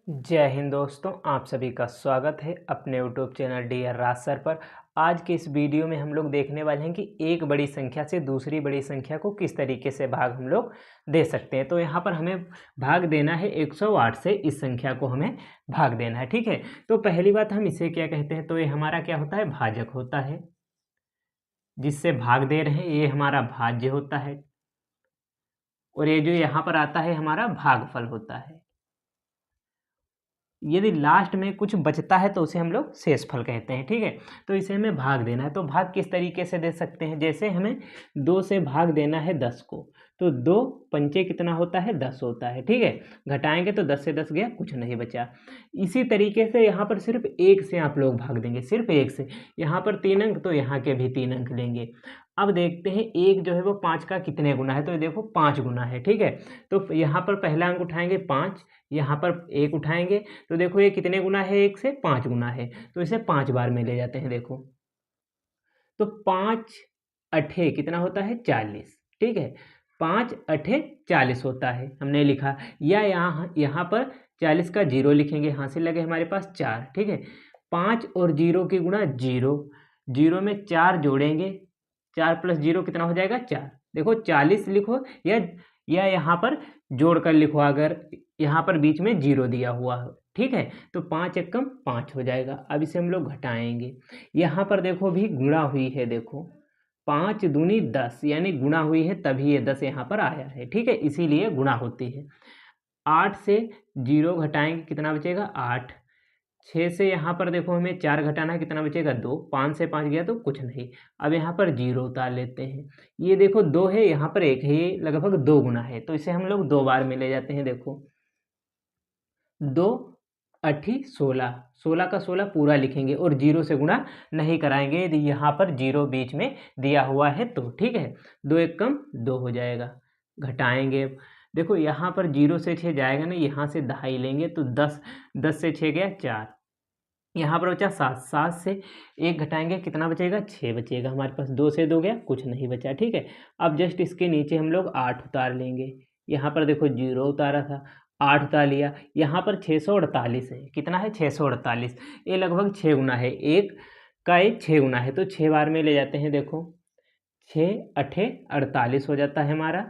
जय हिंद दोस्तों, आप सभी का स्वागत है अपने यूट्यूब चैनल डी.आर. राज सर पर। आज के इस वीडियो में हम लोग देखने वाले हैं कि एक बड़ी संख्या से दूसरी बड़ी संख्या को किस तरीके से भाग हम लोग दे सकते हैं। तो यहाँ पर हमें भाग देना है 108 से, इस संख्या को हमें भाग देना है। ठीक है, तो पहली बात हम इसे क्या कहते हैं, तो ये हमारा क्या होता है, भाजक होता है। जिससे भाग दे रहे हैं ये हमारा भाज्य होता है, और ये जो यहाँ पर आता है हमारा भागफल होता है। यदि लास्ट में कुछ बचता है तो उसे हम लोग शेषफल कहते हैं। ठीक है, तो इसे हमें भाग देना है। तो भाग किस तरीके से दे सकते हैं, जैसे हमें 2 से भाग देना है 10 को, तो 2 पंचे कितना होता है, 10 होता है। ठीक है, घटाएंगे तो 10 से 10 गया, कुछ नहीं बचा। इसी तरीके से यहाँ पर सिर्फ 1 से आप लोग भाग देंगे, सिर्फ 1 से। यहाँ पर 3 अंक तो यहाँ के भी 3 अंक लेंगे। अब देखते हैं एक जो है वो 5 का कितने गुना है, तो ये देखो 5 गुना है। ठीक है, तो यहाँ पर पहला अंक उठाएंगे 5, यहाँ पर 1 उठाएंगे तो देखो ये कितने गुना है, 1 से 5 गुना है, तो इसे 5 बार में ले जाते हैं। देखो तो 5 अठे कितना होता है, 40। ठीक है, 5 अठे 40 होता है, हमने लिखा। या यहाँ पर 40 का 0 लिखेंगे, यहाँ से लगे हमारे पास 4। ठीक है, 5 और 0 की गुणा 0, 0 में 4 जोड़ेंगे, 4 प्लस 0 कितना हो जाएगा, 4। देखो 40 लिखो या यहाँ पर जोड़ कर लिखो, अगर यहाँ पर बीच में 0 दिया हुआ हो। ठीक है, तो 5 एकम 5 हो जाएगा। अब इसे हम लोग घटाएंगे, यहाँ पर देखो भी गुणा हुई है, देखो 5 दूनी 10, यानी गुणा हुई है तभी ये 10 यहाँ पर आया है। ठीक है, इसीलिए गुणा होती है। 8 से 0 घटाएंगे, कितना बचेगा, 8। 6 से यहाँ पर देखो हमें 4 घटाना है, कितना बचेगा, 2। 5 से 5 गया तो कुछ नहीं। अब यहाँ पर 0 उतार लेते हैं। ये देखो 2 है, यहाँ पर 1 है, ये लगभग 2 गुना है, तो इसे हम लोग 2 बार में ले जाते हैं। देखो 2 अठी 16, 16 का 16 पूरा लिखेंगे और 0 से गुणा नहीं कराएंगे यदि यहाँ पर 0 बीच में दिया हुआ है तो। ठीक है, 2 एक कम 2 हो जाएगा। घटाएंगे, देखो यहाँ पर 0 से 6 जाएगा नहीं, यहाँ से दहाई लेंगे तो 10, 10 से 6 गया 4। यहाँ पर बचा 7, 7 से 1 घटाएंगे, कितना बचेगा, 6 बचेगा हमारे पास। 2 से 2 गया, कुछ नहीं बचा। ठीक है, अब जस्ट इसके नीचे हम लोग 8 उतार लेंगे। यहाँ पर देखो 0 उतारा था, 8 उतार लिया। यहाँ पर 648 है, कितना है, 648। ये लगभग 6 गुना है, 1 का ये 6 गुना है, तो 6 बार में ले जाते हैं। देखो 6 अठे 48 हो जाता है हमारा,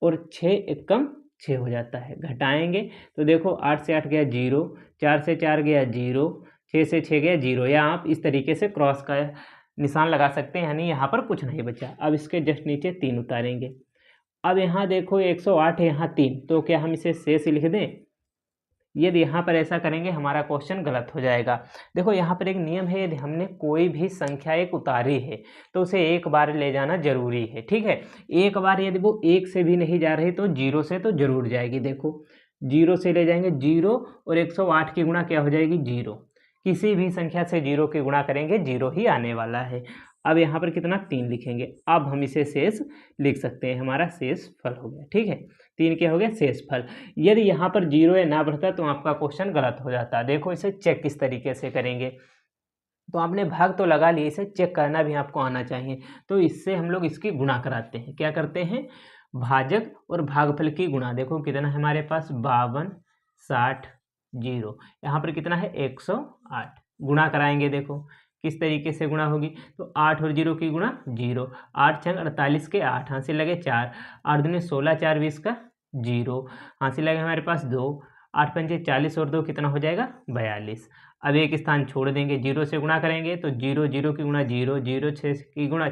और 6 एकम 6 हो जाता है। घटाएंगे तो देखो 8 से 8 गया 0, 4 से 4 गया 0, 6 से 6 गया 0, या आप इस तरीके से क्रॉस का निशान लगा सकते हैं, यानी यहाँ पर कुछ नहीं बचा। अब इसके जस्ट नीचे 3 उतारेंगे। अब यहाँ देखो 108 है, यहाँ 3, तो क्या हम इसे शेष लिख दें? यदि यहाँ पर ऐसा करेंगे हमारा क्वेश्चन गलत हो जाएगा। देखो यहाँ पर एक नियम है, यदि हमने कोई भी संख्या एक उतारी है तो उसे एक बार ले जाना जरूरी है। ठीक है, एक बार यदि वो 1 से भी नहीं जा रही तो 0 से तो जरूर जाएगी। देखो 0 से ले जाएंगे, 0 और 108 की गुणा क्या हो जाएगी, 0। किसी भी संख्या से 0 की गुणा करेंगे 0 ही आने वाला है। अब यहाँ पर कितना, 3 लिखेंगे। अब हम इसे शेष लिख सकते हैं, हमारा शेष फल हो गया। ठीक है, 3 क्या हो गया, शेष फल। यदि यहाँ पर 0 या ना बढ़ता तो आपका क्वेश्चन गलत हो जाता। देखो इसे चेक किस तरीके से करेंगे, तो आपने भाग तो लगा लिया, इसे चेक करना भी आपको आना चाहिए। तो इससे हम लोग इसकी गुणा कराते हैं। क्या करते हैं, भाजक और भागफल की गुणा। देखो कितना है हमारे पास, 52, 60, 0। यहाँ पर कितना है, 108। गुणा कराएंगे, देखो किस तरीके से गुणा होगी, तो 8 और 0 की गुणा 0। 8 छंग 48 के 8, हाथ से लगे 4, 8 दूनी 16, 4 20 का 0, हाथ से लगे हमारे पास 2, 8 पंचे 40 और 2 कितना हो जाएगा, 42। अब एक स्थान छोड़ देंगे, 0 से गुणा करेंगे तो 0, 0 की गुणा 0, 0 6 की गुणा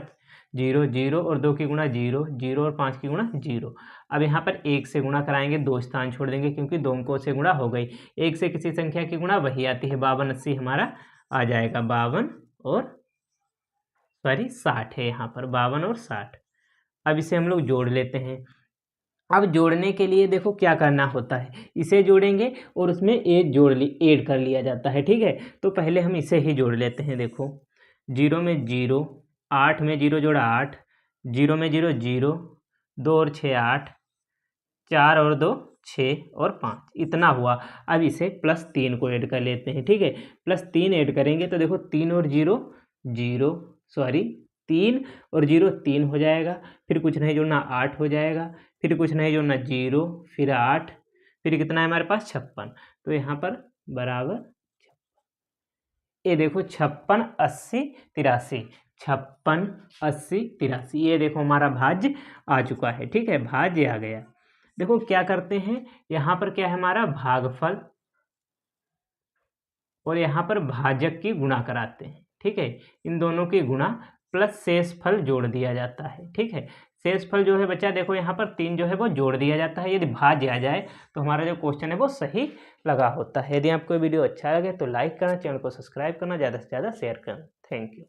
0, 0 और 2 की गुणा 0, 0 और 5 की गुणा 0। अब यहाँ पर 1 से गुणा कराएंगे, 2 स्थान छोड़ देंगे क्योंकि 2 अंकों से गुणा हो गई। 1 से किसी संख्या की गुणा वही आती है, 52 80 हमारा आ जाएगा। 52 और 60 है यहाँ पर, 52 और 60। अब इसे हम लोग जोड़ लेते हैं। अब जोड़ने के लिए देखो क्या करना होता है, इसे जोड़ेंगे और उसमें ऐड कर लिया जाता है। ठीक है, तो पहले हम इसे ही जोड़ लेते हैं। देखो 0 में 0, 8 में 0 जोड़ा 8, 0 में 0 0, 2 और 6 8, 4 और 2 6 और 5, इतना हुआ। अब इसे +3 को ऐड कर लेते हैं। ठीक है, +3 ऐड करेंगे तो देखो 3 और 0 0, सॉरी 3 और 0 3 हो जाएगा, फिर कुछ नहीं जोड़ना 8 हो जाएगा, फिर कुछ नहीं जोड़ना 0, फिर 8, फिर कितना है हमारे पास 56। तो यहाँ पर बराबर ये देखो 56, 80, 83, 56, 80, 83, ये देखो हमारा भाज्य आ चुका है। ठीक है, भाज्य आ गया। देखो क्या करते हैं, यहाँ पर क्या है हमारा भागफल और यहाँ पर भाजक की गुणा कराते हैं। ठीक है, इन दोनों की गुणा प्लस शेषफल जोड़ दिया जाता है। ठीक है, शेषफल जो है बच्चा देखो यहाँ पर 3 जो है वो जोड़ दिया जाता है। यदि भाज्य आ जाए तो हमारा जो क्वेश्चन है वो सही लगा होता है। यदि आपको वीडियो अच्छा लगे तो लाइक करना, चैनल को सब्सक्राइब करना, ज़्यादा से ज़्यादा शेयर करना। Thank you.